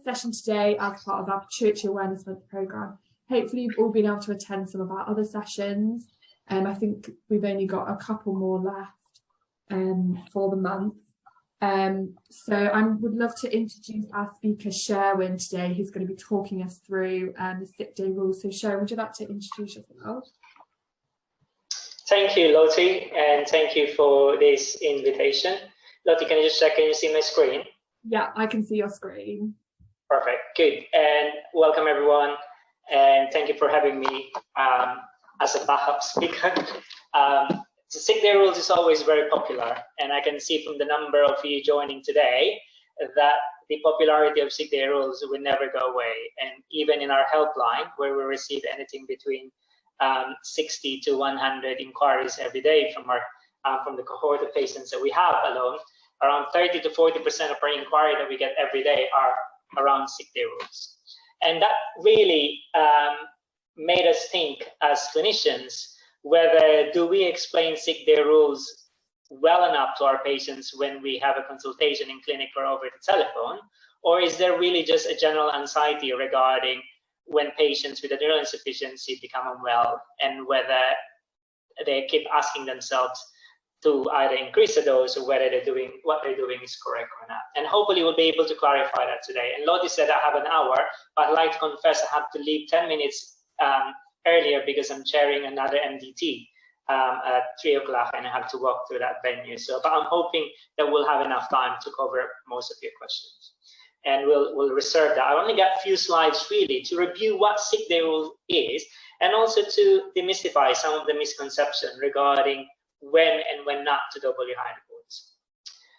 session today as part of our Pituitary Awareness Month programme. Hopefully you've all been able to attend some of our other sessions. I think we've only got a couple more left for the month. So I would love to introduce our speaker Sherwin today, who's going to be talking us through the sick day rules. So Sherwin, would you like to introduce yourself? Thank you, Lottie, and thank you for this invitation. Lottie, can you see my screen? Yeah, I can see your screen. Perfect, good. And welcome everyone, and thank you for having me as a backup speaker. The sick day rules is always very popular, and I can see from the number of you joining today that the popularity of sick day rules will never go away. And even in our helpline, where we receive anything between 60 to 100 inquiries every day from the cohort of patients that we have alone, around 30 to 40% of our inquiry that we get every day are around sick day rules. And that really made us think as clinicians, whether do we explain sick day rules well enough to our patients when we have a consultation in clinic or over the telephone, or is there really just a general anxiety regarding when patients with adrenal insufficiency become unwell, and whether they keep asking themselves to either increase the dose or whether what they're doing is correct or not. And hopefully we'll be able to clarify that today. And Lottie said I have an hour, but I'd like to confess I have to leave 10 minutes earlier because I'm chairing another MDT at 3 o'clock and I have to walk through that venue. So, but I'm hoping that we'll have enough time to cover most of your questions. And we'll reserve that. I only got a few slides really to review what sick day rule is, and also to demystify some of the misconception regarding when and when not to double your hydrocortisone.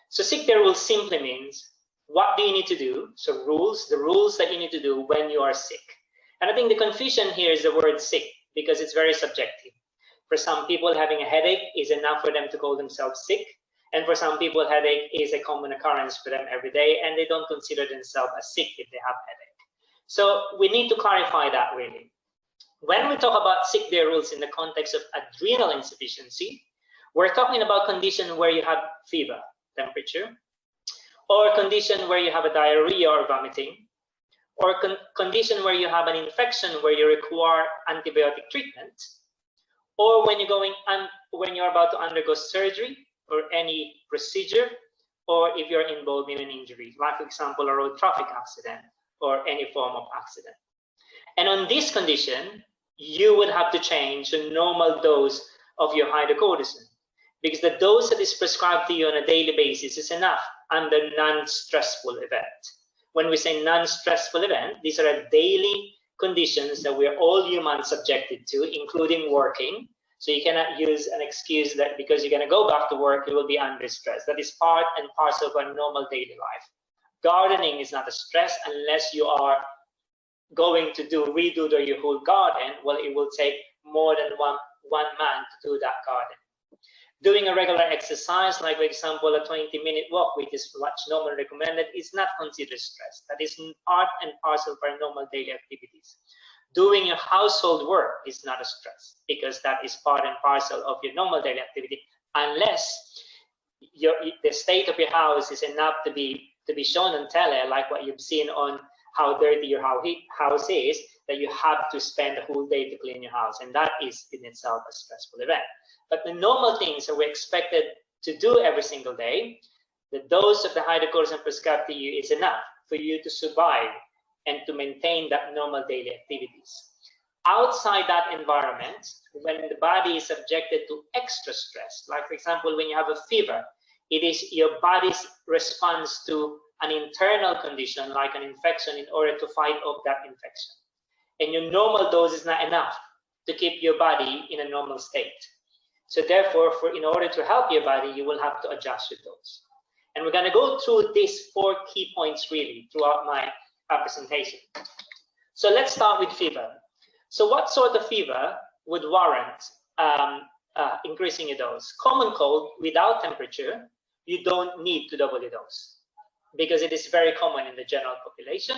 So sick day rule simply means what do you need to do? So the rules that you need to do when you are sick. And I think the confusion here is the word sick because it's very subjective. For some people, having a headache is enough for them to call themselves sick. And for some people, headache is a common occurrence for them every day, and they don't consider themselves as sick if they have headache. So we need to clarify that really. When we talk about sick day rules in the context of adrenal insufficiency, we're talking about condition where you have fever, temperature, or condition where you have a diarrhea or vomiting, or condition where you have an infection where you require antibiotic treatment, or when you're about to undergo surgery or any procedure, or if you're involved in an injury, like for example, a road traffic accident or any form of accident. And on this condition, you would have to change the normal dose of your hydrocortisone, because the dose that is prescribed to you on a daily basis is enough under non-stressful event. When we say non-stressful event, these are daily conditions that we're all humans subjected to, including working. So you cannot use an excuse that because you're going to go back to work, you will be under stress. That is part and parcel of our normal daily life. Gardening is not a stress unless you are going to redo your whole garden. Well, it will take more than one man to do that garden. Doing a regular exercise, like for example, a 20-minute walk, which is what's normally recommended, is not considered stress. That is part and parcel of our normal daily activities. Doing your household work is not a stress because that is part and parcel of your normal daily activity, unless the state of your house is enough to be shown on tele, like what you've seen on how dirty your house is, that you have to spend the whole day to clean your house, and that is in itself a stressful event. But the normal things that we're expected to do every single day, the dose of the hydrocortisone prescribed to you is enough for you to survive and to maintain that normal daily activities. Outside that environment, when the body is subjected to extra stress, like for example, when you have a fever, it is your body's response to an internal condition like an infection in order to fight off that infection. And your normal dose is not enough to keep your body in a normal state. So therefore, in order to help your body, you will have to adjust your dose. And we're going to go through these 4 key points really throughout my presentation. So let's start with fever. So what sort of fever would warrant increasing your dose? Common cold without temperature, you don't need to double your dose because it is very common in the general population,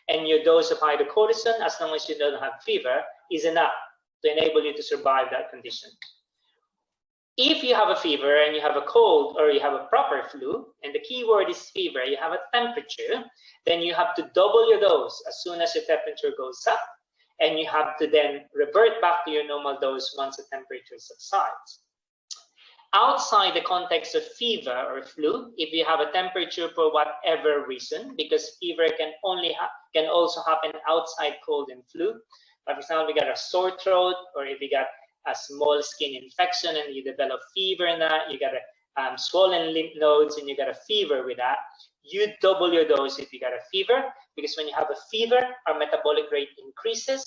and your dose of hydrocortisone, as long as you don't have fever, is enough to enable you to survive that condition. If you have a fever and you have a cold or you have a proper flu, and the key word is fever, you have a temperature, then you have to double your dose as soon as your temperature goes up, and you have to then revert back to your normal dose once the temperature subsides. Outside the context of fever or flu, if you have a temperature for whatever reason, because fever can also happen outside cold and flu. For example, we got a sore throat, or if you got a small skin infection and you develop fever in that, you got a swollen lymph nodes and you got a fever with that, you double your dose if you got a fever, because when you have a fever, our metabolic rate increases.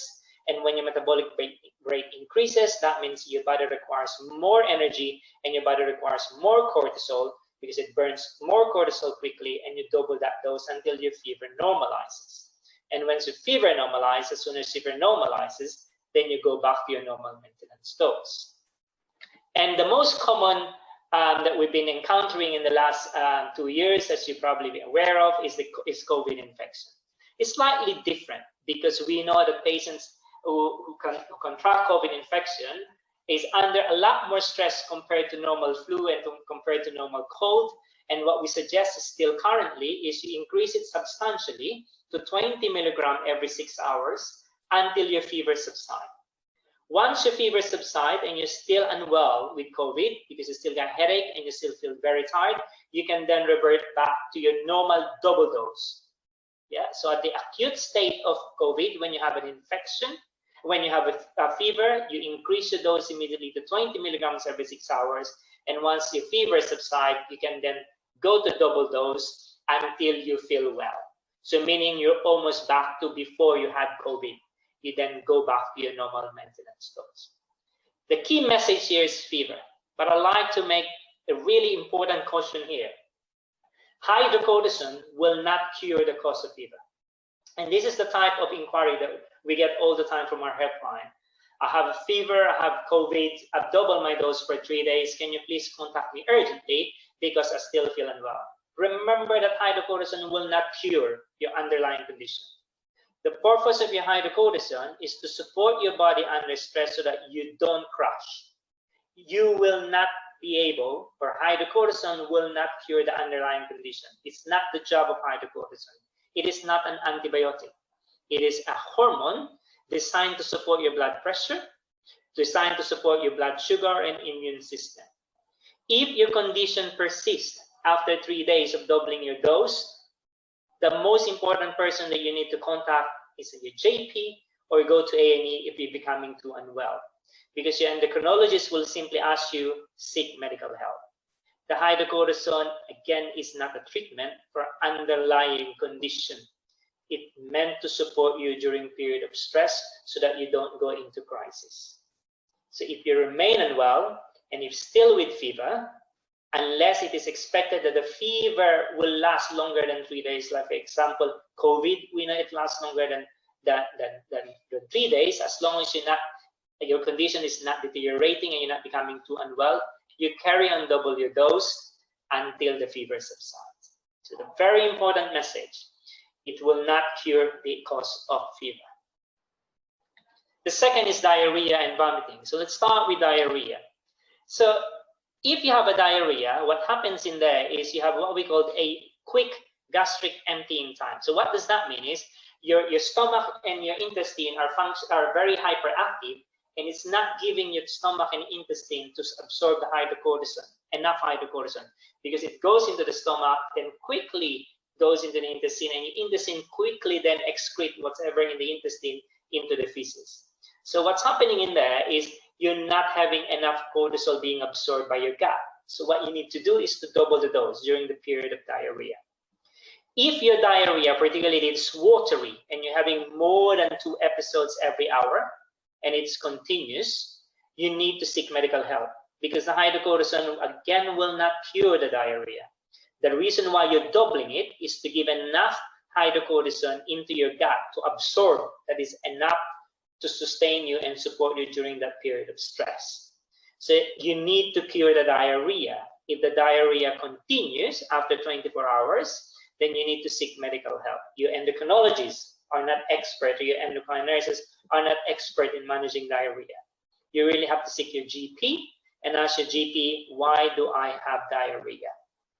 And when your metabolic rate increases, that means your body requires more energy and your body requires more cortisol, because it burns more cortisol quickly, and you double that dose until your fever normalizes. And once your fever normalizes, as soon as fever normalizes, then you go back to your normal maintenance dose. And the most common that we've been encountering in the last 2 years, as you probably be aware of, is COVID infection. It's slightly different because we know that patients who contract COVID infection is under a lot more stress compared to normal flu and compared to normal cold. And what we suggest still currently is you increase it substantially to 20 milligrams every 6 hours until your fever subsides. Once your fever subsides and you're still unwell with COVID, because you still got headache and you still feel very tired, you can then revert back to your normal double dose. Yeah, so at the acute state of COVID, when you have an infection, when you have a fever, you increase your dose immediately to 20 milligrams every 6 hours. And once your fever subsides, you can then go to double dose until you feel well. So meaning you're almost back to before you had COVID. You then go back to your normal maintenance dose. The key message here is fever, but I'd like to make a really important caution here. Hydrocortisone will not cure the cause of fever. And this is the type of inquiry that we get all the time from our helpline. I have a fever, I have COVID, I've doubled my dose for 3 days. Can you please contact me urgently because I still feel unwell? Remember that hydrocortisone will not cure your underlying condition. The purpose of your hydrocortisone is to support your body under stress so that you don't crash. You will not be able, or hydrocortisone will not cure the underlying condition. It's not the job of hydrocortisone. It is not an antibiotic. It is a hormone designed to support your blood pressure, designed to support your blood sugar and immune system. If your condition persists after 3 days of doubling your dose, the most important person that you need to contact is your GP, or go to A&E if you're becoming too unwell, because your endocrinologist will simply ask you seek medical help. The hydrocortisone, again, is not a treatment for underlying condition. It's meant to support you during period of stress so that you don't go into crisis. So if you remain unwell and if still with fever, unless it is expected that the fever will last longer than 3 days, like for example, COVID, we know it lasts longer than 3 days, as long as your condition is not deteriorating and you're not becoming too unwell, you carry on double your dose until the fever subsides. So the very important message, it will not cure the cause of fever. The second is diarrhea and vomiting. So let's start with diarrhea. So if you have a diarrhea, what happens in there is you have what we call a quick gastric emptying time. So what does that mean is your stomach and your intestine are very hyperactive, and it's not giving your stomach and intestine to absorb the hydrocortisone, enough hydrocortisone, because it goes into the stomach, then quickly goes into the intestine, and your intestine quickly then excrete whatever in the intestine into the feces. So what's happening in there is you're not having enough cortisol being absorbed by your gut. So what you need to do is to double the dose during the period of diarrhea. If your diarrhea, particularly it's watery, and you're having more than 2 episodes every hour, and it's continuous, you need to seek medical help, because the hydrocortisone, again, will not cure the diarrhea. The reason why you're doubling it is to give enough hydrocortisone into your gut to absorb, that is enough to sustain you and support you during that period of stress. So you need to cure the diarrhea. If the diarrhea continues after 24 hours, then you need to seek medical help. Your endocrinologists are not expert, or your endocrine nurses are not expert in managing diarrhea. You really have to seek your GP and ask your GP, why do I have diarrhea?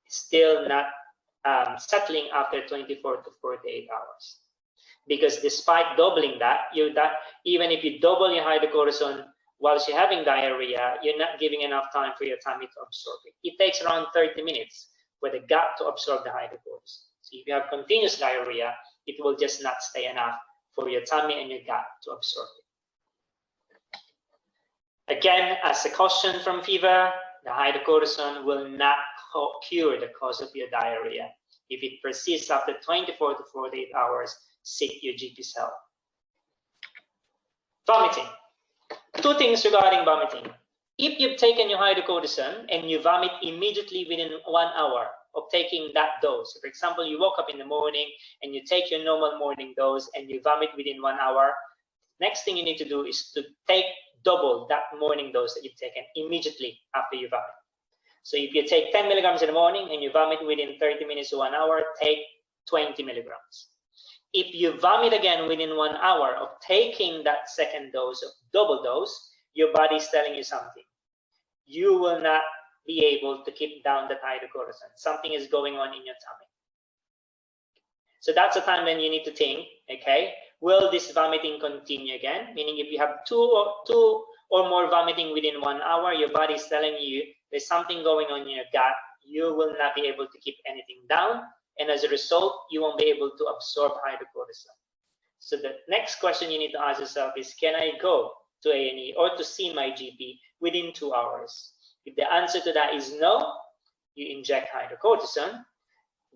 Still not settling after 24 to 48 hours. Because despite doubling that, even if you double your hydrocortisone whilst you're having diarrhea, you're not giving enough time for your tummy to absorb it. It takes around 30 minutes for the gut to absorb the hydrocortisone. So if you have continuous diarrhea, it will just not stay enough for your tummy and your gut to absorb it. Again, as a caution from fever, the hydrocortisone will not cure the cause of your diarrhea. If it persists after 24 to 48 hours, seek your GP's help. Vomiting. Two things regarding vomiting. If you've taken your hydrocortisone and you vomit immediately within 1 hour of taking that dose, for example, you woke up in the morning and you take your normal morning dose and you vomit within 1 hour, next thing you need to do is to take double that morning dose that you've taken immediately after you vomit. So if you take 10 milligrams in the morning and you vomit within 30 minutes to 1 hour, take 20 milligrams. If you vomit again within 1 hour of taking that second dose of double dose, your body is telling you something. You will not be able to keep down the hydrocortisone. Something is going on in your tummy. So that's the time when you need to think, okay, will this vomiting continue again? Meaning if you have two or more vomiting within 1 hour, your body is telling you there's something going on in your gut. You will not be able to keep anything down. And as a result, you won't be able to absorb hydrocortisone. So the next question you need to ask yourself is, can I go to A&E or to see my GP within 2 hours? If the answer to that is no, you inject hydrocortisone,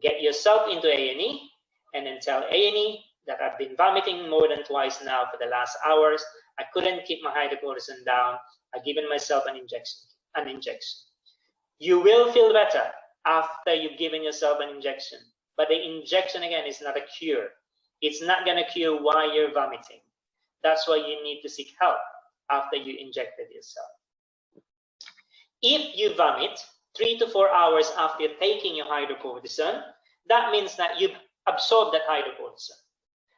get yourself into A&E, and then tell A&E that I've been vomiting more than twice now for the last hours. I couldn't keep my hydrocortisone down. I've given myself an injection. You will feel better after you've given yourself an injection. But the injection, again, is not a cure. It's not going to cure why you're vomiting. That's why you need to seek help after you injected yourself. If you vomit 3 to 4 hours after taking your hydrocortisone, that means that you've absorbed that hydrocortisone.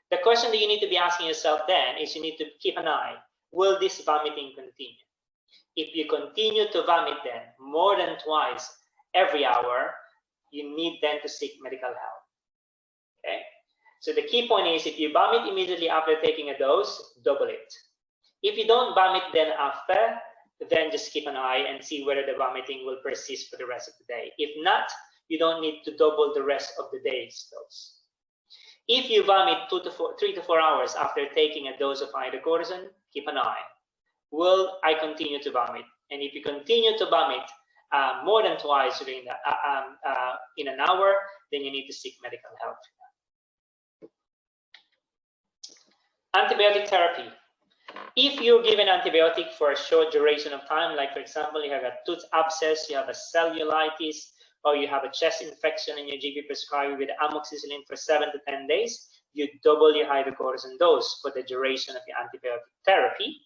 The question that you need to be asking yourself then is you need to keep an eye. Will this vomiting continue? If you continue to vomit then more than twice every hour, you need then to seek medical help. Okay? So the key point is if you vomit immediately after taking a dose, double it. If you don't vomit then after, then just keep an eye and see whether the vomiting will persist for the rest of the day. If not, you don't need to double the rest of the day's dose. If you vomit 3 to 4 hours after taking a dose of hydrocortisone, keep an eye. Will I continue to vomit? And if you continue to vomit more than twice during the, in an hour, then you need to seek medical help. Antibiotic therapy. If you're given antibiotic for a short duration of time, like for example, you have a tooth abscess, you have a cellulitis, or you have a chest infection and your GP prescribes you with amoxicillin for 7 to 10 days, you double your hydrocortisone dose for the duration of your antibiotic therapy.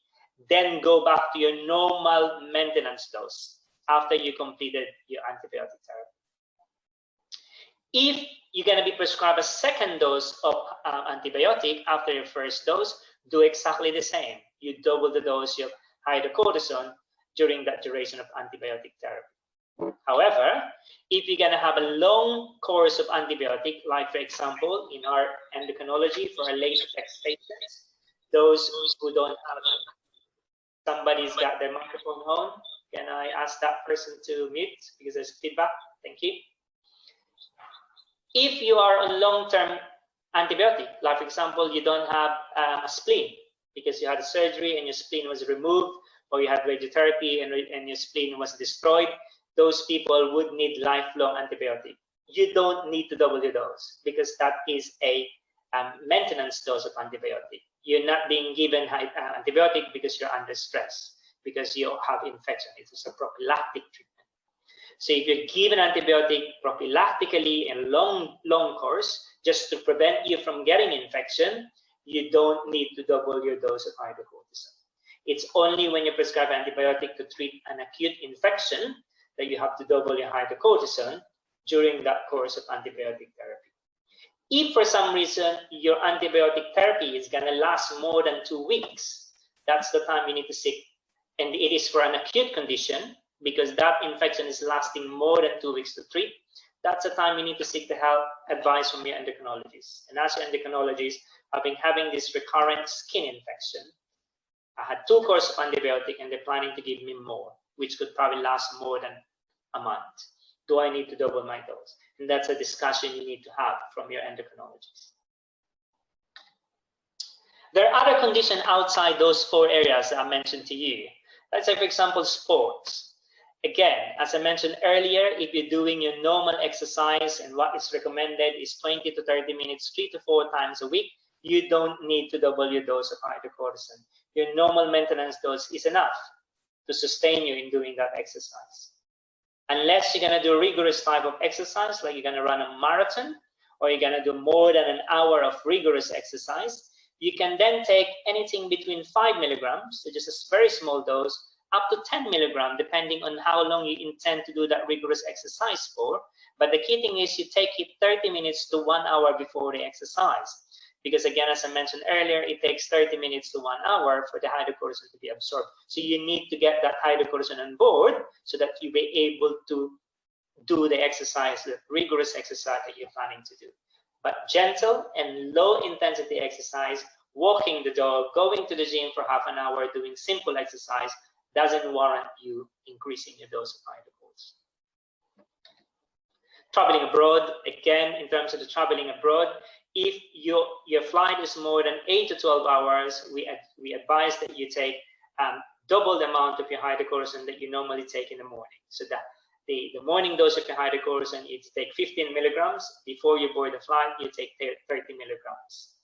Then go back to your normal maintenance dose after you completed your antibiotic therapy. If you're going to be prescribed a second dose of antibiotic after your first dose, do exactly the same. You double the dose of hydrocortisone during that duration of antibiotic therapy. However, if you're going to have a long course of antibiotic, like for example, in our endocrinology for our late effects patients, those who don't have, somebody's got their microphone on. Can I ask that person to mute because there's feedback? Thank you. If you are on long-term antibiotic, like for example, you don't have a spleen because you had a surgery and your spleen was removed, or you had radiotherapy and your spleen was destroyed, those people would need lifelong antibiotic. You don't need to double your dose because that is a maintenance dose of antibiotic. You're not being given antibiotic because you're under stress, because you have infection. It is a prophylactic treatment. So if you're given antibiotic prophylactically in long course, just to prevent you from getting infection, you don't need to double your dose of hydrocortisone. It's only when you prescribe antibiotic to treat an acute infection that you have to double your hydrocortisone during that course of antibiotic therapy. If for some reason your antibiotic therapy is going to last more than 2 weeks, that's the time you need to seek, and it is for an acute condition, because that infection is lasting more than 2 weeks to treat, that's the time you need to seek the help, advice from your endocrinologist. And as your endocrinologist, I've been having this recurrent skin infection. I had 2 courses of antibiotic and they're planning to give me more, which could probably last more than a month. Do I need to double my dose? And that's a discussion you need to have from your endocrinologist. There are other conditions outside those 4 areas that I mentioned to you. Let's say, for example, sports. Again, as I mentioned earlier, if you're doing your normal exercise and what is recommended is 20 to 30 minutes, 3 to 4 times a week, you don't need to double your dose of hydrocortisone. Your normal maintenance dose is enough to sustain you in doing that exercise. Unless you're going to do a rigorous type of exercise, like you're going to run a marathon, or you're going to do more than an hour of rigorous exercise, you can then take anything between 5 milligrams, so just a very small dose, up to 10 milligrams, depending on how long you intend to do that rigorous exercise for. But the key thing is you take it 30 minutes to 1 hour before the exercise. Because again, as I mentioned earlier, it takes 30 minutes to 1 hour for the hydrocortisone to be absorbed. So you need to get that hydrocortisone on board so that you be able to do the exercise, the rigorous exercise that you're planning to do. But gentle and low intensity exercise, walking the dog, going to the gym for half an hour, doing simple exercise, doesn't warrant you increasing your dose of hydrocortisone. Traveling abroad, again, in terms of the traveling abroad, if your flight is more than 8 to 12 hours, we advise that you take double the amount of your hydrocortisone that you normally take in the morning. So that the morning dose of your hydrocortisone, you take 15 milligrams. Before you board the flight, you take 30 milligrams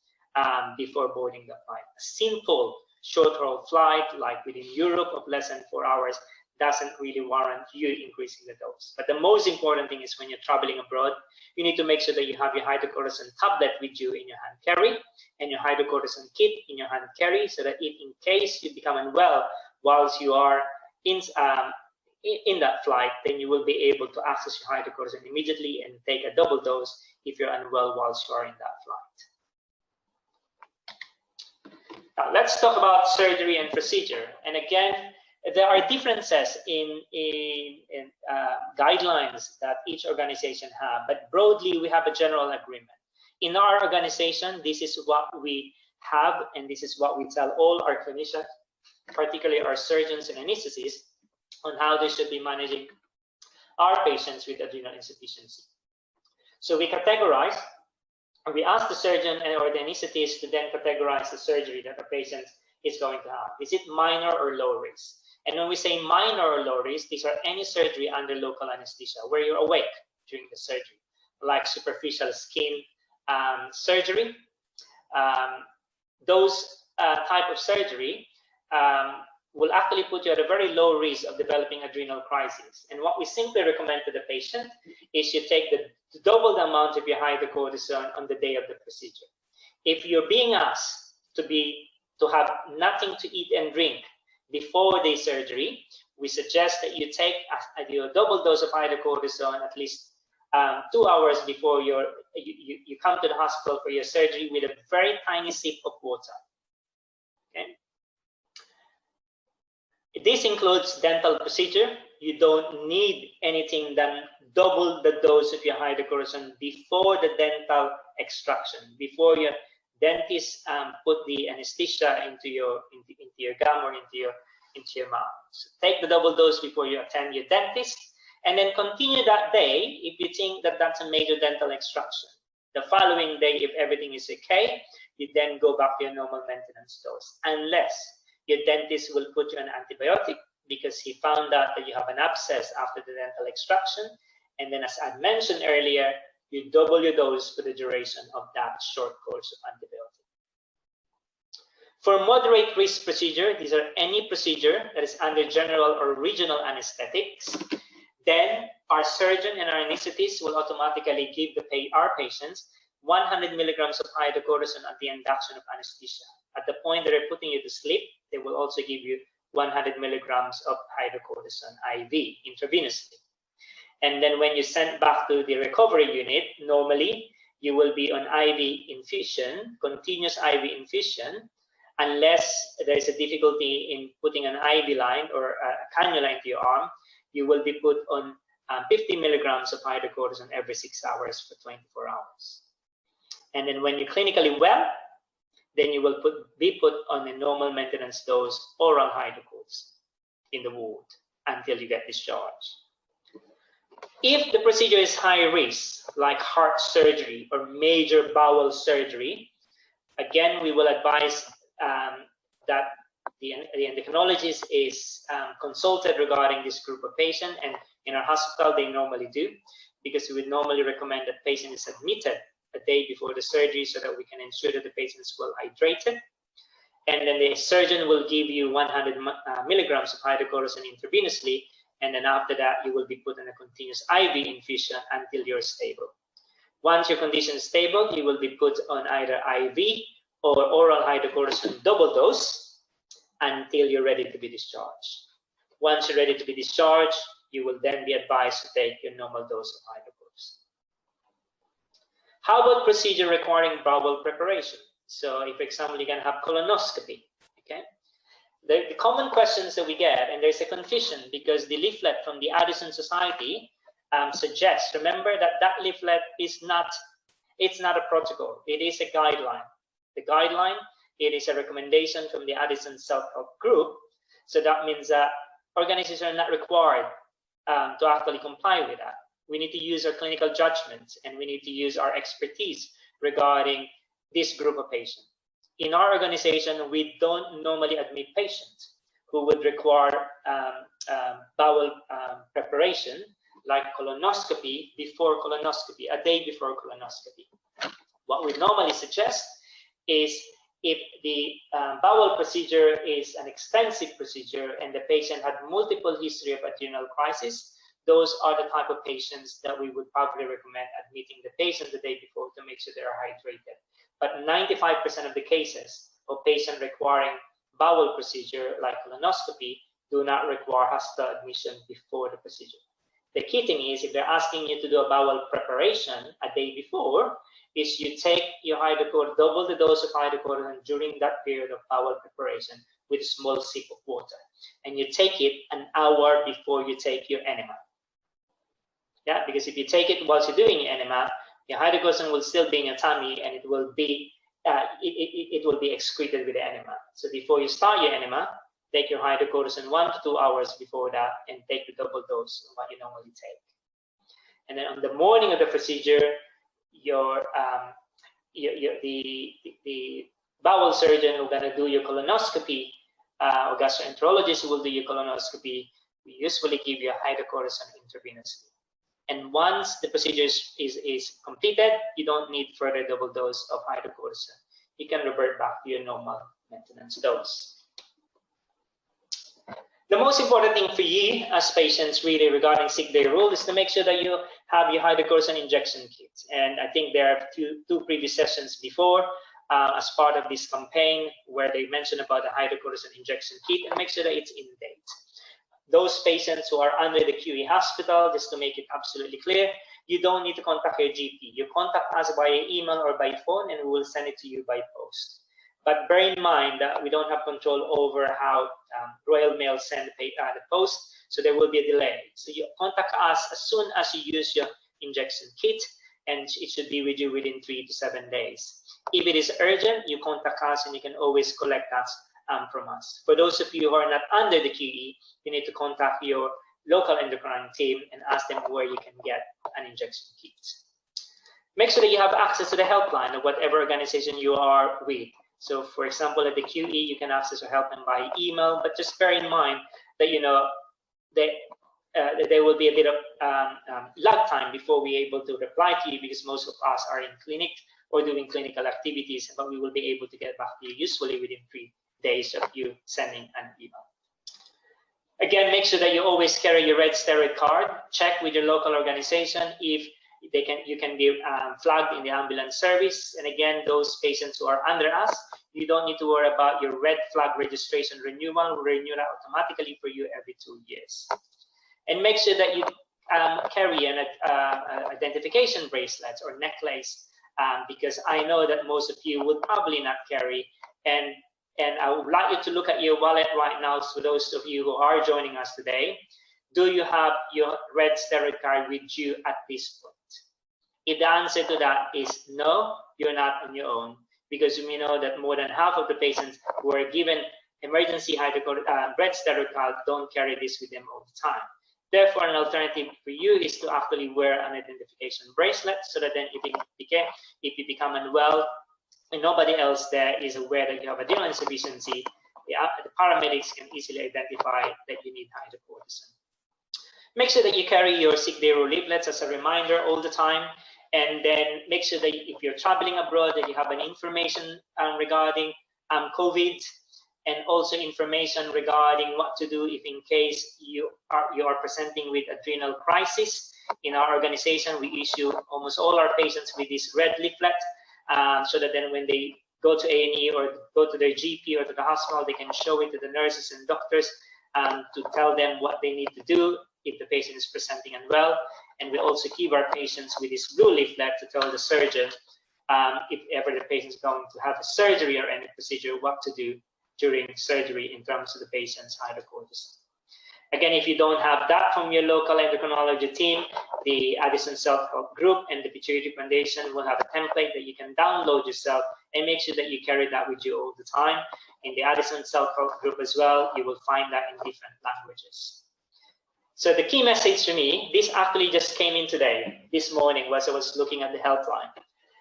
before boarding the flight. A simple short-haul flight, like within Europe of less than 4 hours, doesn't really warrant you increasing the dose. But the most important thing is when you're traveling abroad, you need to make sure that you have your hydrocortisone tablet with you in your hand carry and your hydrocortisone kit in your hand carry, so that if in case you become unwell whilst you are in that flight, then you will be able to access your hydrocortisone immediately and take a double dose if you're unwell whilst you are in that flight. Now, let's talk about surgery and procedure. And again, there are differences in guidelines that each organization have, but broadly we have a general agreement. In our organization, this is what we have, and this is what we tell all our clinicians, particularly our surgeons and anesthetists, on how they should be managing our patients with adrenal insufficiency. So we categorize, or we ask the surgeon or the anesthetist to then categorize the surgery that the patient is going to have. Is it minor or low risk? And when we say minor or low risk, these are any surgery under local anesthesia where you're awake during the surgery, like superficial skin surgery. Those type of surgery will actually put you at a very low risk of developing adrenal crisis. And what we simply recommend to the patient is you take double the amount of your hydrocortisone on the day of the procedure. If you're being asked to have nothing to eat and drink before the surgery, we suggest that you take your double dose of hydrocortisone at least 2 hours before you come to the hospital for your surgery with a very tiny sip of water. Okay. This includes dental procedure. You don't need anything than double the dose of your hydrocortisone before the dental extraction, before your dentist put the anesthesia into your gum or into your mouth. So take the double dose before you attend your dentist, and then continue that day if you think that that's a major dental extraction. The following day, if everything is okay, you then go back to your normal maintenance dose, unless your dentist will put you on antibiotic because he found out that you have an abscess after the dental extraction. And then, as I mentioned earlier, you double your dose for the duration of that short course of antibiotic. For moderate risk procedure, these are any procedure that is under general or regional anesthetics, then our surgeon and our anesthetist will automatically give our patients 100 milligrams of hydrocortisone at the induction of anesthesia. At the point that they're putting you to sleep, they will also give you 100 milligrams of hydrocortisone IV intravenously. And then when you send back to the recovery unit, normally you will be on IV infusion, continuous IV infusion, unless there is a difficulty in putting an IV line or a cannula into your arm. you will be put on 50 milligrams of hydrocortisone every 6 hours for 24 hours. And then when you're clinically well, then you will be put on a normal maintenance dose oral hydrocortisone in the ward until you get discharged. If the procedure is high risk, like heart surgery or major bowel surgery, again, we will advise that the endocrinologist is consulted regarding this group of patients, and in our hospital, they normally do, because we would normally recommend that patient is admitted a day before the surgery so that we can ensure that the patient is well hydrated. And then the surgeon will give you 100 milligrams of hydrocortisone intravenously, and then after that, you will be put on a continuous IV infusion until you're stable. Once your condition is stable, you will be put on either IV or oral hydrocortisone double dose until you're ready to be discharged. Once you're ready to be discharged, you will then be advised to take your normal dose of hydrocortisone. How about procedure requiring bowel preparation? So if, for example, you can have colonoscopy, okay? The common questions that we get, and there's a confusion because the leaflet from the Addison Society suggests, remember that leaflet is not, it's not a protocol, it is a guideline. The guideline, it is a recommendation from the Addison Self-Help Group. So that means that organizations are not required to actually comply with that. We need to use our clinical judgment, and we need to use our expertise regarding this group of patients. In our organization, we don't normally admit patients who would require bowel preparation, like colonoscopy, before colonoscopy, a day before colonoscopy. What we normally suggest is if the bowel procedure is an extensive procedure and the patient had multiple history of adrenal crisis, those are the type of patients that we would probably recommend admitting the patient the day before to make sure they are hydrated. But 95% of the cases of patients requiring bowel procedure like colonoscopy do not require hospital admission before the procedure. The key thing is, if they're asking you to do a bowel preparation a day before, is you take your hydrocortisone, double the dose of hydrocortisone during that period of bowel preparation with a small sip of water. And you take it an hour before you take your enema. Yeah, because if you take it whilst you're doing your enema, your hydrocortisone will still be in your tummy, and it will be excreted with the enema. So before you start your enema, take your hydrocortisone 1 to 2 hours before that, and take the double dose of what you normally take. And then on the morning of the procedure, the bowel surgeon who's going to do your colonoscopy, or gastroenterologist who will do your colonoscopy, we usually give you a hydrocortisone intravenously. And once the procedure is completed, you don't need further double dose of hydrocortisone. You can revert back to your normal maintenance dose. The most important thing for you as patients really regarding sick day rule is to make sure that you have your hydrocortisone injection kit. And I think there are two previous sessions before as part of this campaign where they mentioned about the hydrocortisone injection kit, and make sure that it's in date. Those patients who are under the QE hospital, just to make it absolutely clear, you don't need to contact your GP. You contact us by email or by phone, and we will send it to you by post. But bear in mind that we don't have control over how Royal Mail send the post, so there will be a delay. So you contact us as soon as you use your injection kit, and it should be with you within 3 to 7 days. If it is urgent, you contact us, and you can always collect us from us. For those of you who are not under the QE, you need to contact your local endocrine team and ask them where you can get an injection kit. Make sure that you have access to the helpline of whatever organization you are with. So, for example, at the QE, you can access your helpline by email, but just bear in mind that there will be a bit of lag time before we're able to reply to you, because most of us are in clinic or doing clinical activities, but we will be able to get back to you usually within 3 days of you sending an email. Again, make sure that you always carry your red steroid card. Check with your local organization if you can be flagged in the ambulance service. And again, those patients who are under us, you don't need to worry about your red flag registration renewal. We renew that automatically for you every 2 years. And make sure that you carry an identification bracelet or necklace, because I know that most of you would probably not carry. And I would like you to look at your wallet right now. So those of you who are joining us today, do you have your red steroid card with you at this point? If the answer to that is no, you're not on your own, because we know that more than half of the patients who are given emergency red steroid card don't carry this with them all the time. Therefore, an alternative for you is to actually wear an identification bracelet, so that then if you become unwell and nobody else there is aware that you have adrenal insufficiency, the paramedics can easily identify that you need hydrocortisone. Make sure that you carry your sick day rule leaflets as a reminder all the time, and then make sure that if you're traveling abroad that you have an information regarding COVID, and also information regarding what to do if in case you are presenting with adrenal crisis. In our organization, we issue almost all our patients with this red leaflet, so that then when they go to A&E or go to their GP or to the hospital, they can show it to the nurses and doctors to tell them what they need to do if the patient is presenting unwell. And we also give our patients with this blue leaflet to tell the surgeon if ever the patient is going to have a surgery or any procedure, what to do during surgery in terms of the patient's hydrocortisone. Again, if you don't have that from your local endocrinology team, the Addison Self-Help Group and the Pituitary Foundation will have a template that you can download yourself, and make sure that you carry that with you all the time. In the Addison Self-Help Group as well, you will find that in different languages. So the key message for me, this actually just came in today, this morning, as I was looking at the helpline.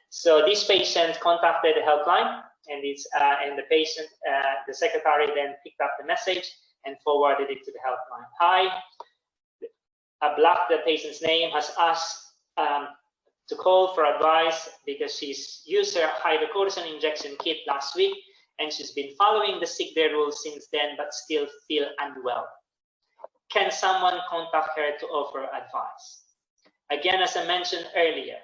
So this patient contacted the helpline, and the patient, the secretary then picked up the message and forwarded it to the helpline. Hi, I blocked the patient's name, has asked to call for advice because she's used her hydrocortisone injection kit last week, and she's been following the sick day rule since then, but still feel unwell. Can someone contact her to offer advice? Again, as I mentioned earlier,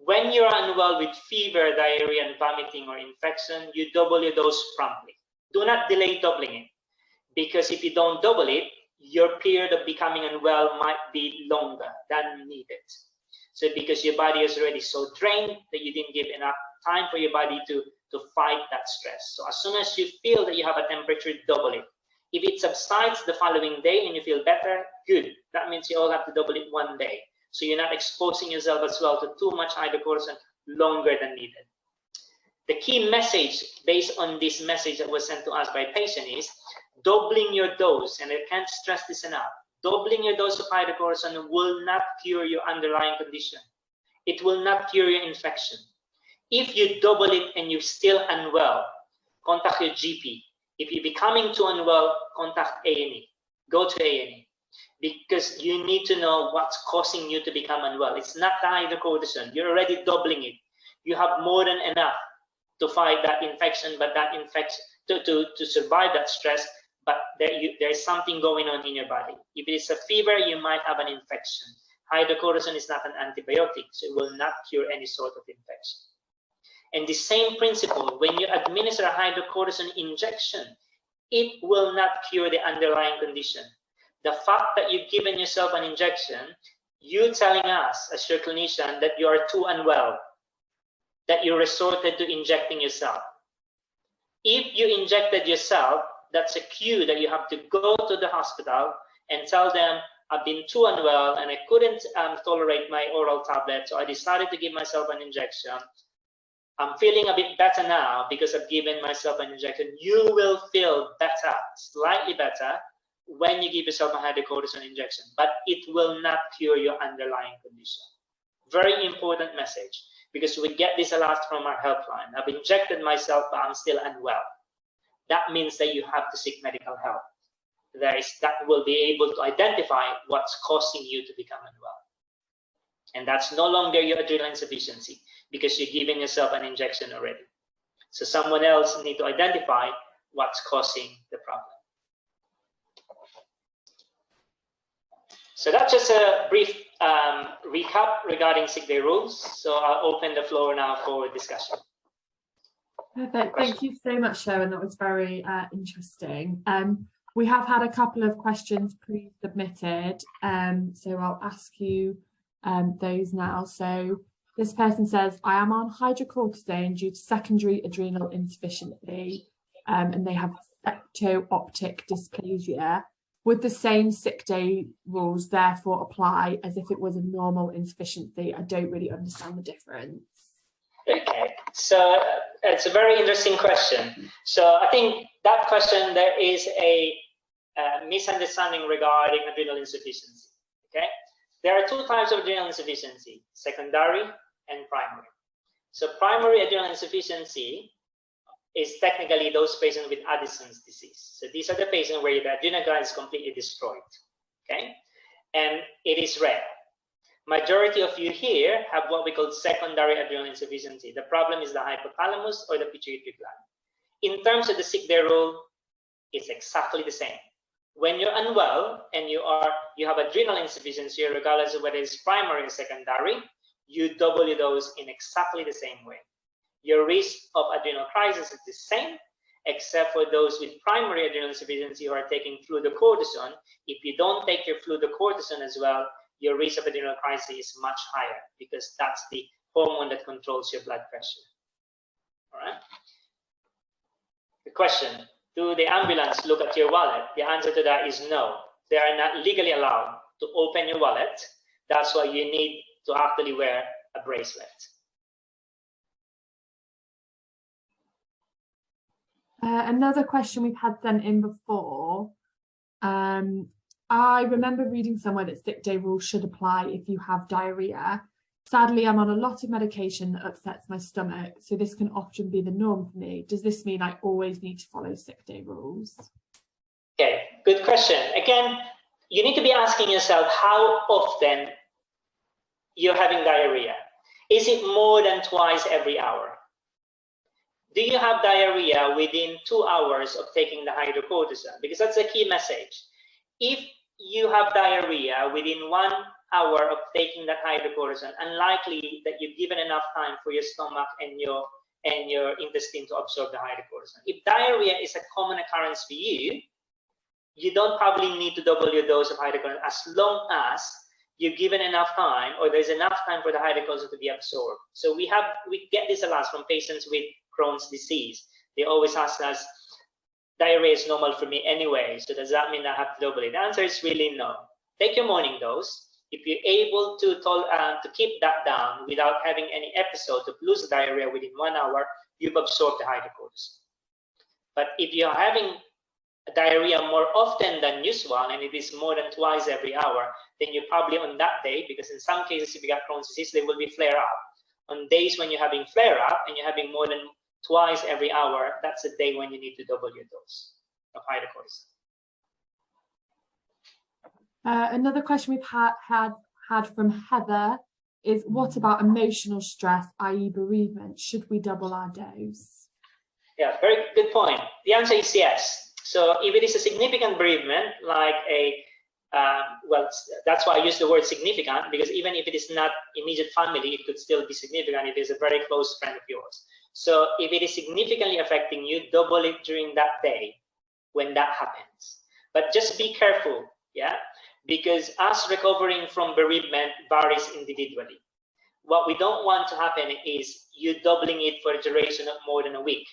when you're unwell with fever, diarrhea, and vomiting or infection, you double your dose promptly. Do not delay doubling it, because if you don't double it, your period of becoming unwell might be longer than needed. So because your body is already so drained that you didn't give enough time for your body to fight that stress. So as soon as you feel that you have a temperature, double it. If it subsides the following day and you feel better, good. That means you all have to double it one day. So you're not exposing yourself as well to too much hydrocortisone longer than needed. The key message based on this message that was sent to us by a patient is doubling your dose, and I can't stress this enough, doubling your dose of hydrocortisone will not cure your underlying condition. It will not cure your infection. If you double it and you're still unwell, contact your GP. If you're becoming too unwell, contact A&E. Go to A&E. Because you need to know what's causing you to become unwell. It's not the hydrocortisone. You're already doubling it. You have more than enough to fight that infection, but that infection to survive that stress. But there's something going on in your body. If it is a fever, you might have an infection. Hydrocortisone is not an antibiotic, so it will not cure any sort of infection. And the same principle, when you administer a hydrocortisone injection, it will not cure the underlying condition. The fact that you've given yourself an injection, you telling us as your clinician that you are too unwell, that you resorted to injecting yourself. If you injected yourself, that's a cue that you have to go to the hospital and tell them, I've been too unwell and I couldn't tolerate my oral tablet, so I decided to give myself an injection. I'm feeling a bit better now because I've given myself an injection. You will feel better, slightly better, when you give yourself a hydrocortisone injection, but it will not cure your underlying condition. Very important message, because we get this a lot from our helpline. I've injected myself, but I'm still unwell. That means that you have to seek medical help. That will be able to identify what's causing you to become unwell. And that's no longer your adrenal insufficiency, because you're giving yourself an injection already. So someone else needs to identify what's causing the problem. So that's just a brief recap regarding sick day rules. So I'll open the floor now for discussion. Perfect. Thank you so much, Sherwin. That was very interesting. We have had a couple of questions pre-submitted, so I'll ask you those now. So this person says, I am on hydrocortisone due to secondary adrenal insufficiency, and they have septo-optic dysplasia. would the same sick day rules therefore apply as if it was a normal insufficiency? I don't really understand the difference. Okay, so it's a very interesting question. So I think that question, there is a misunderstanding regarding adrenal insufficiency. Okay, there are two types of adrenal insufficiency: secondary and primary. So primary adrenal insufficiency is technically those patients with Addison's disease. So these are the patients where the adrenal gland is completely destroyed. Okay, and it is rare. Majority of you here have what we call secondary adrenal insufficiency. The problem is the hypothalamus or the pituitary gland. In terms of the sick day rule, it's exactly the same. When you're unwell and you have adrenal insufficiency, regardless of whether it's primary or secondary, you double your dose in exactly the same way. Your risk of adrenal crisis is the same, except for those with primary adrenal insufficiency who are taking fludrocortisone. If you don't take your fludrocortisone as well, your risk of adrenal crisis is much higher, because that's the hormone that controls your blood pressure. All right. The question: do the ambulance look at your wallet? The answer to that is no. They are not legally allowed to open your wallet. That's why you need to actually wear a bracelet. Another question we've had sent in before. I remember reading somewhere that sick day rules should apply if you have diarrhea. Sadly, I'm on a lot of medication that upsets my stomach, so this can often be the norm for me. Does this mean I always need to follow sick day rules? Okay, good question. Again, you need to be asking yourself how often you're having diarrhea. Is it more than twice every hour? Do you have diarrhea within 2 hours of taking the hydrocortisone? Because that's a key message. If you have diarrhea within 1 hour of taking that hydrocortisone, unlikely that you've given enough time for your stomach and your intestine to absorb the hydrocortisone. If diarrhea is a common occurrence for you, you don't probably need to double your dose of hydrocortisone, as long as you've given enough time, or there's enough time for the hydrocortisone to be absorbed. So we get this a lot from patients with Crohn's disease. They always ask us, diarrhea is normal for me anyway, so does that mean I have to double it? The answer is really no. Take your morning dose. If you're able to keep that down without having any episode of loose diarrhea within 1 hour, you've absorbed the hydrocortisone. But if you're having diarrhea more often than usual, and it is more than twice every hour, then you're probably on that day, because in some cases, if you got Crohn's disease, they will be flare up. On days when you're having flare up and you're having more than twice every hour, that's a day when you need to double your dose of hydrocortisone. Another question we've had from Heather is, what about emotional stress, i.e. bereavement? Should we double our dose? Yeah, very good point. The answer is yes. So if it is a significant bereavement, like well, that's why I use the word significant, because even if it is not immediate family, it could still be significant if it's a very close friend of yours. So if it is significantly affecting you, double it during that day when that happens. But just be careful, yeah? Because us recovering from bereavement varies individually. What we don't want to happen is you doubling it for a duration of more than a week,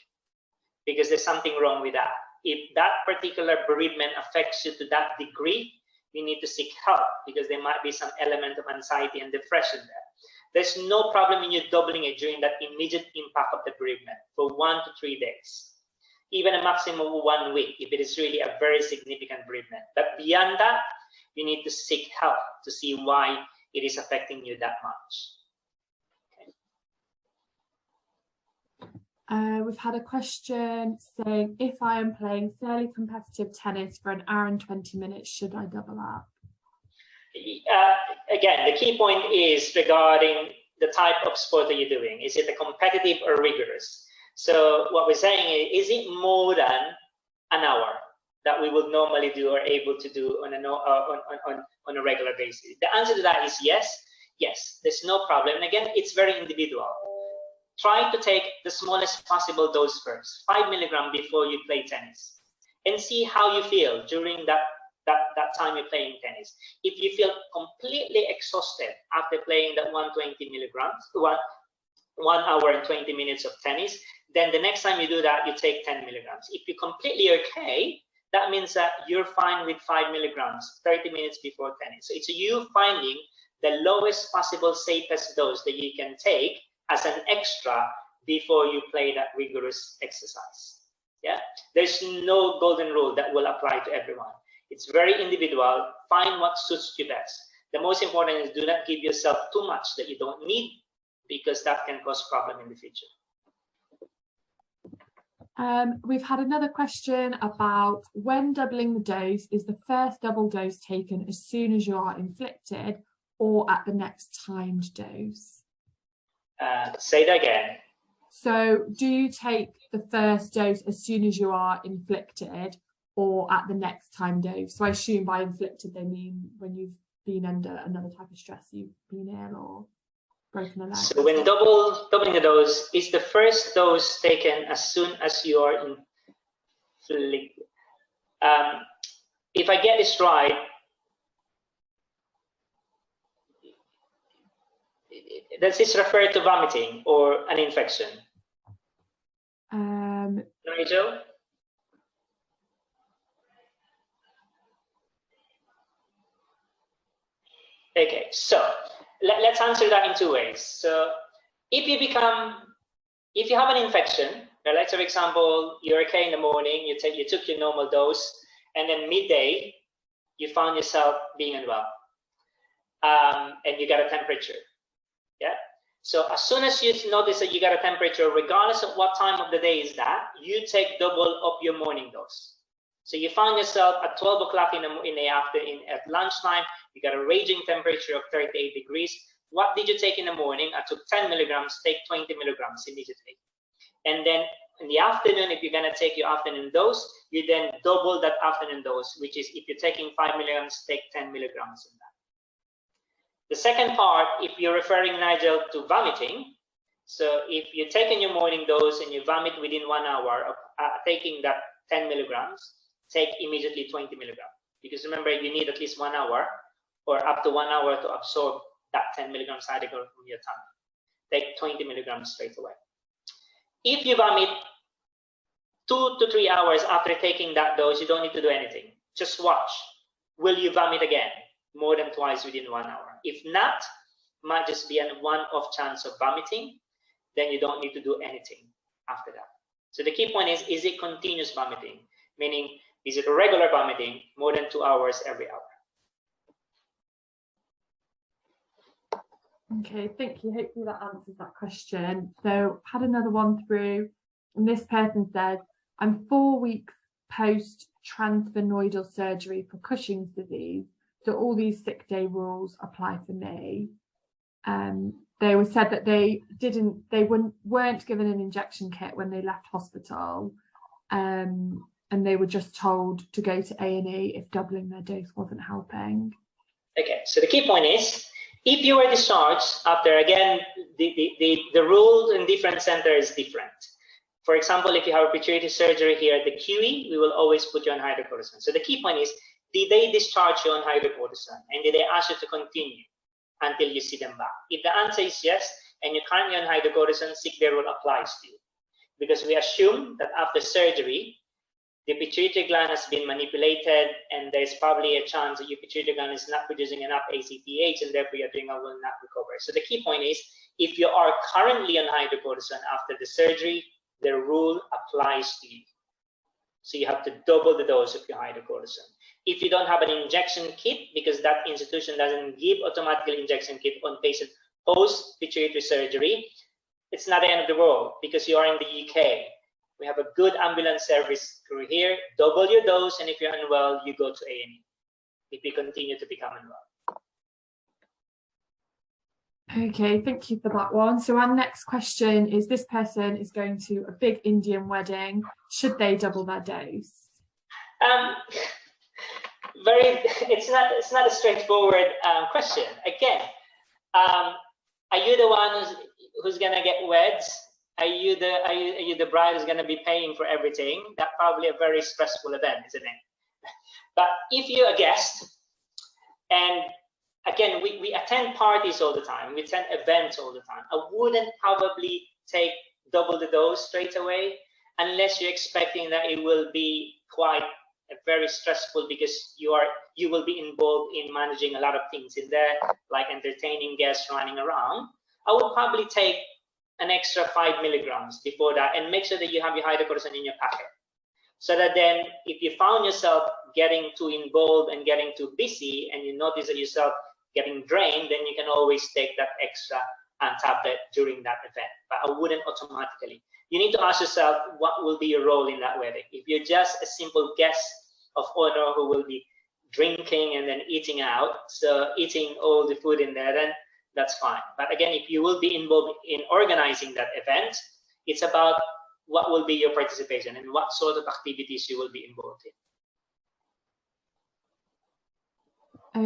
because there's something wrong with that. If that particular bereavement affects you to that degree, you need to seek help, because there might be some element of anxiety and depression there. There's no problem in you doubling it during that immediate impact of the bereavement for 1 to 3 days, even a maximum of 1 week if it is really a very significant bereavement. But beyond that, you need to seek help to see why it is affecting you that much. Okay. We've had a question saying, if I am playing fairly competitive tennis for 1 hour and 20 minutes, should I double up? Again, the key point is regarding the type of sport that you're doing. Is it a competitive or rigorous? So what we're saying is it more than an hour that we would normally do or able to do on a regular basis? The answer to that is yes. Yes, there's no problem. And again, it's very individual. Try to take the smallest possible dose first, 5 milligrams before you play tennis, and see how you feel during that time you're playing tennis. If you feel completely exhausted after playing that 120 milligrams, 1 hour and 20 minutes of tennis, then the next time you do that, you take 10 milligrams. If you're completely okay, that means that you're fine with 5 milligrams 30 minutes before tennis. So it's you finding the lowest possible safest dose that you can take as an extra before you play that rigorous exercise. Yeah, there's no golden rule that will apply to everyone. It's very individual. Find what suits you best. The most important is do not give yourself too much that you don't need, because that can cause problem in the future. We've had another question about when doubling the dose, is the first double dose taken as soon as you are inflicted or at the next timed dose? Say that again. So do you take the first dose as soon as you are inflicted or at the next time dose? So I assume by inflicted they mean when you've been under another type of stress, you've been ill or broken a leg. So when doubling the dose, is the first dose taken as soon as you are inflicted? If I get this right, does this refer to vomiting or an infection? Nigel? Okay, so let's answer that in two ways. So if you have an infection, let's say for example, you're okay in the morning, you took your normal dose, and then midday, you found yourself being unwell, and you got a temperature. Yeah. So as soon as you notice that you got a temperature, regardless of what time of the day is that, you take double of your morning dose. So you found yourself at 12 o'clock in the afternoon, at lunchtime, you got a raging temperature of 38 degrees. What did you take in the morning? I took 10 milligrams, take 20 milligrams immediately. And then in the afternoon, if you're gonna take your afternoon dose, you then double that afternoon dose, which is if you're taking 5 milligrams, take 10 milligrams in that. The second part, if you're referring, Nigel, to vomiting, so if you're taking your morning dose and you vomit within 1 hour of taking that 10 milligrams, take immediately 20 milligrams. Because remember, you need at least 1 hour or up to 1 hour to absorb that 10 milligrams hydrochloride from your tongue. Take 20 milligrams straight away. If you vomit 2 to 3 hours after taking that dose, you don't need to do anything. Just watch. Will you vomit again? More than twice within 1 hour. If not, might just be a one-off chance of vomiting, then you don't need to do anything after that. So the key point is it continuous vomiting? Meaning, is it a regular vomiting more than 2 hours every hour? Okay, thank you. Hopefully that answers that question. So had another one through, and this person said, I'm 4 weeks post transphenoidal surgery for Cushing's disease. So all these sick day rules apply for me. They were said that they weren't given an injection kit when they left hospital, and they were just told to go to A&E if doubling their dose wasn't helping. Okay, so the key point is, if you were discharged after, again, the rule in different centers is different. For example, if you have a pituitary surgery here at the QE, we will always put you on hydrocortisone. So the key point is, did they discharge you on hydrocortisone? And did they ask you to continue until you see them back? If the answer is yes, and you're currently on hydrocortisone, sick day rule applies to you. Because we assume that after surgery, the pituitary gland has been manipulated, and there's probably a chance that your pituitary gland is not producing enough ACTH, and therefore your adrenal will not recover. So the key point is, if you are currently on hydrocortisone after the surgery, the rule applies to you. So you have to double the dose of your hydrocortisone. If you don't have an injection kit, because that institution doesn't give automatically injection kit on patient post pituitary surgery, it's not the end of the world, because you are in the UK. We have a good ambulance service crew here. Double your dose, and if you're unwell, you go to A&E if you continue to become unwell. Okay, thank you for that one. So our next question is, this person is going to a big Indian wedding. Should they double their dose? It's not a straightforward question. Again, are you the one who's gonna get wed? Are you the bride who's gonna be paying for everything? That's probably a very stressful event, isn't it? But if you're a guest, and again, we attend parties all the time, we attend events all the time, I wouldn't probably take double the dose straight away, unless you're expecting that it will be quite very stressful, because you will be involved in managing a lot of things in there, like entertaining guests, running around. I would probably take an extra 5 milligrams before that, and make sure that you have your hydrocortisone in your packet, so that then if you found yourself getting too involved and getting too busy, and you notice that yourself getting drained, then you can always take that extra tablet during that event. But I wouldn't automatically. You need to ask yourself, what will be your role in that wedding? If you're just a simple guest of honor who will be drinking and then eating out, so eating all the food in there, then that's fine. But again, if you will be involved in organizing that event, it's about what will be your participation and what sort of activities you will be involved in.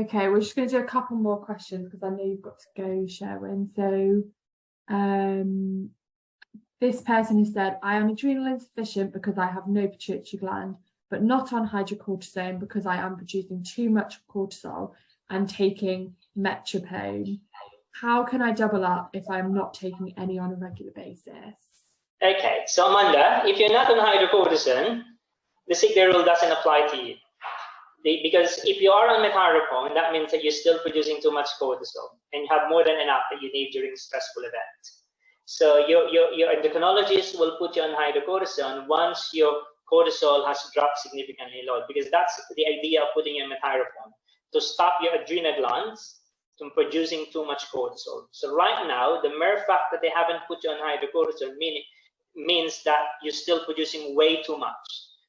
Okay, we're just going to do a couple more questions because I know you've got to go, Sherwin. So this person has said, I am adrenal insufficient because I have no pituitary gland, but not on hydrocortisone because I am producing too much cortisol and taking metropone. How can I double up if I'm not taking any on a regular basis? Okay, so Amanda, if you're not on hydrocortisone, the 6-day rule doesn't apply to you. Because if you are on metharopone, that means that you're still producing too much cortisol and you have more than enough that you need during stressful events. So your endocrinologist will put you on hydrocortisone once your cortisol has dropped significantly low, because that's the idea of putting you on metharopone, to stop your adrenal glands from producing too much cortisol. So right now, the mere fact that they haven't put you on hydrocortisone means that you're still producing way too much.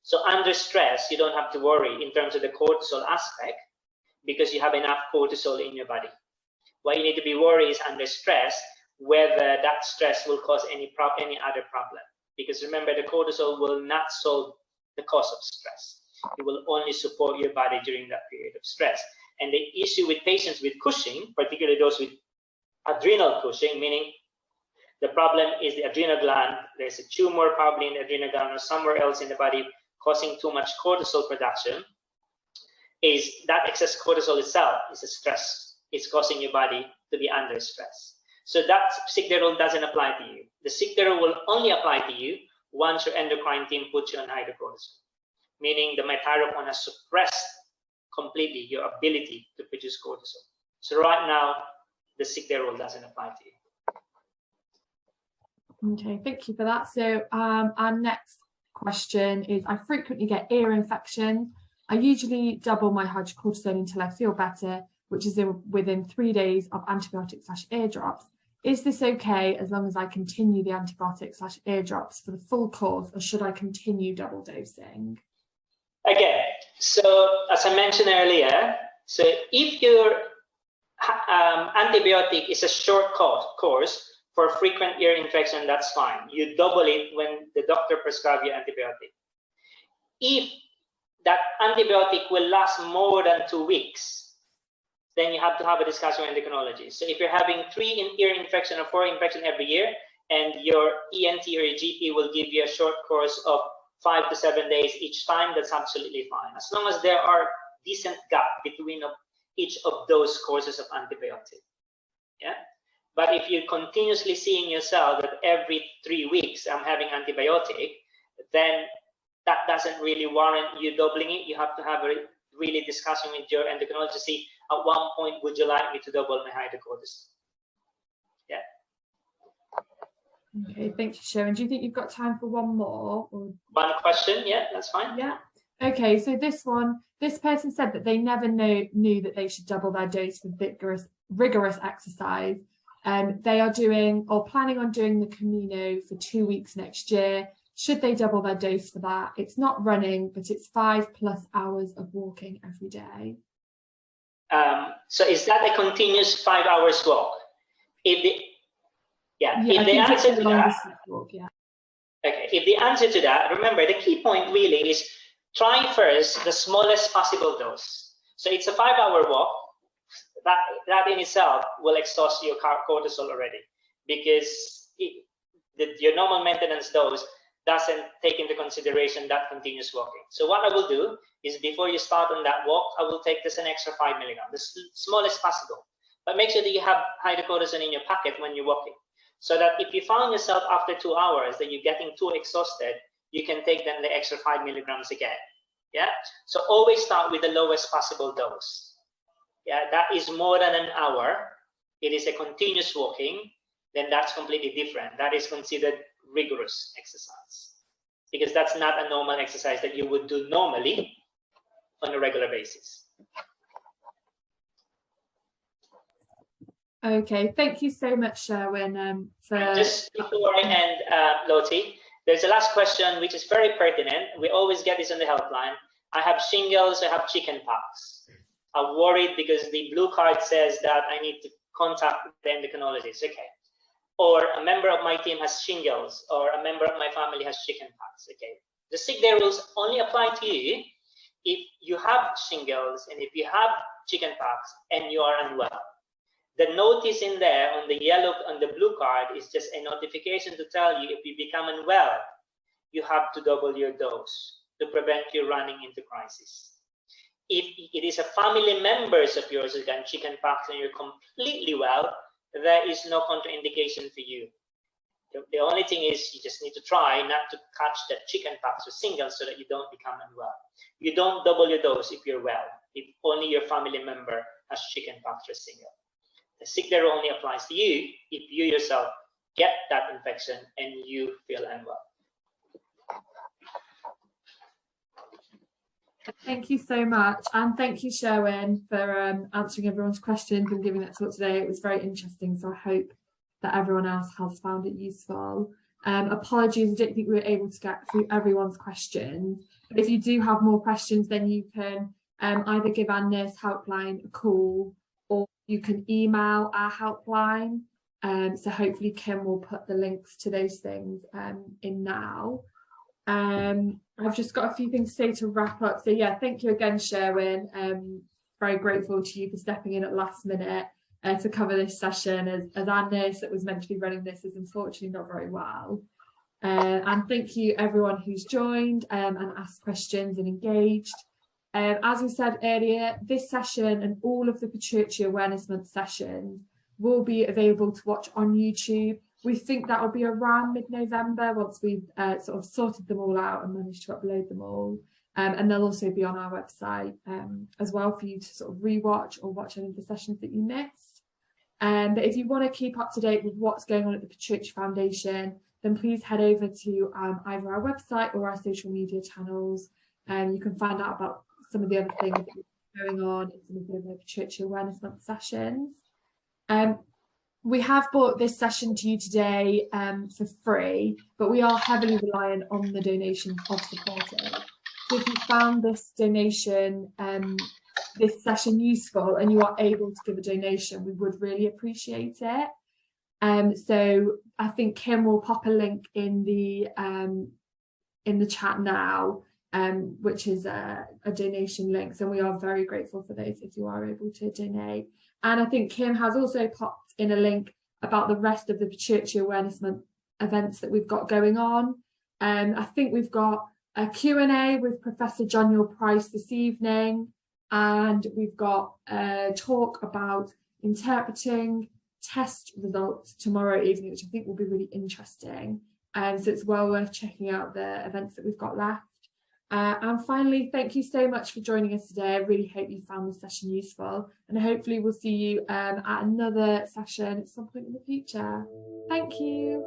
So under stress, you don't have to worry in terms of the cortisol aspect, because you have enough cortisol in your body. What you need to be worried is under stress, whether that stress will cause any other problem. Because remember, the cortisol will not solve the cause of stress. It will only support your body during that period of stress. And the issue with patients with Cushing, particularly those with adrenal Cushing, meaning the problem is the adrenal gland, there's a tumor probably in the adrenal gland or somewhere else in the body causing too much cortisol production, is that excess cortisol itself is a stress. It's causing your body to be under stress. So that 6-day rule doesn't apply to you. The 6-day rule will only apply to you once your endocrine team puts you on hydrocortisone, meaning the metharopone has suppressed completely your ability to produce cortisol. So right now, the 6-day rule doesn't apply to you. Okay, thank you for that. So our next question is, I frequently get ear infection. I usually double my hydrocortisone until I feel better, which is within 3 days of antibiotic/ear drops. Is this okay as long as I continue the antibiotic/ear drops for the full course, or should I continue double dosing? Again, so as I mentioned earlier, so if your antibiotic is a short course for frequent ear infection, that's fine. You double it when the doctor prescribes you antibiotic. If that antibiotic will last more than 2 weeks, then you have to have a discussion with endocrinologist. So if you're having 3 ear infection or 4 infection every year, and your ENT or your GP will give you a short course of 5 to 7 days each time, that's absolutely fine. As long as there are decent gap between each of those courses of antibiotic. Yeah. But if you're continuously seeing yourself that every 3 weeks I'm having antibiotic, then that doesn't really warrant you doubling it. You have to have a really discussion with your endocrinologist to see at one point would you like me to double my hydrocortisone. Yeah. Okay, thank you, Sherwin. Do you think you've got time for one more? Or... One question, yeah, that's fine. Yeah. Okay, so this person said that they never knew that they should double their dose for rigorous exercise. They are doing or planning on doing the Camino for 2 weeks next year. Should they double their dose for that? It's not running, but it's 5+ hours of walking every day. So is that a continuous 5 hours walk? If the answer to that, walk, yeah. Okay, if the answer to that, remember the key point really is try first the smallest possible dose. So it's a 5-hour walk. That in itself will exhaust your cortisol already, because your normal maintenance dose doesn't take into consideration that continuous walking. So what I will do is, before you start on that walk, I will take just an extra 5 milligrams, the smallest possible. But make sure that you have hydrocortisone in your pocket when you're walking, so that if you found yourself after 2 hours that you're getting too exhausted, you can take then the extra 5 milligrams again. Yeah, so always start with the lowest possible dose. Yeah, that is more than an hour. It is a continuous walking, then that's completely different. That is considered rigorous exercise, because that's not a normal exercise that you would do normally on a regular basis. Okay, thank you so much, Sherwin. Just before I end, Lottie, there's a last question which is very pertinent. We always get this on the helpline. I have shingles, I have chicken pox. I'm worried because the blue card says that I need to contact the endocrinologist. Okay. Or a member of my team has shingles, or a member of my family has chicken pox. Okay. The sick day rules only apply to you if you have shingles and if you have chicken pox and you are unwell. The notice in there on the blue card is just a notification to tell you if you become unwell, you have to double your dose to prevent you running into crisis. If it is a family members of yours who got chicken pox and you're completely well, there is no contraindication for you. The only thing is you just need to try not to catch that chicken pox or shingles so that you don't become unwell. You don't double your dose if you're well, if only your family member has chicken pox or shingles. The sick day rule only applies to you if you yourself get that infection and you feel unwell. Thank you so much, and thank you, Sherwin, for answering everyone's questions and giving that talk today. It was very interesting, so I hope that everyone else has found it useful. Apologies, I don't think we were able to get through everyone's questions, but if you do have more questions, then you can either give our nurse helpline a call, or you can email our helpline. So hopefully Kim will put the links to those things in now. I've just got a few things to say to wrap up. So yeah, thank you again, Sherwin. Very grateful to you for stepping in at last minute to cover this session, as our nurse that was meant to be running this is unfortunately not very well. And thank you everyone who's joined and asked questions and engaged. As we said earlier, this session and all of the Pituitary Awareness Month sessions will be available to watch on YouTube. We think that will be around mid-November once we've sort of sorted them all out and managed to upload them all. And they'll also be on our website as well for you to sort of rewatch or watch any of the sessions that you missed. But if you want to keep up to date with what's going on at the Pituitary Foundation, then please head over to either our website or our social media channels. You can find out about some of the other things that are going on in some of the other Pituitary Awareness Month sessions. We have brought this session to you today for free, but we are heavily reliant on the donations of supporters. So if you found this donation, this session useful and you are able to give a donation, we would really appreciate it. So I think Kim will pop a link in the chat now, which is a donation link. So we are very grateful for those if you are able to donate. And I think Kim has also popped in a link about the rest of the Pituitary Awareness Month events that we've got going on. I think we've got a Q&A with Professor John Neil Price this evening, and we've got a talk about interpreting test results tomorrow evening, which I think will be really interesting. So it's well worth checking out the events that we've got left. And finally, thank you so much for joining us today. I really hope you found this session useful, and hopefully we'll see you at another session at some point in the future. Thank you.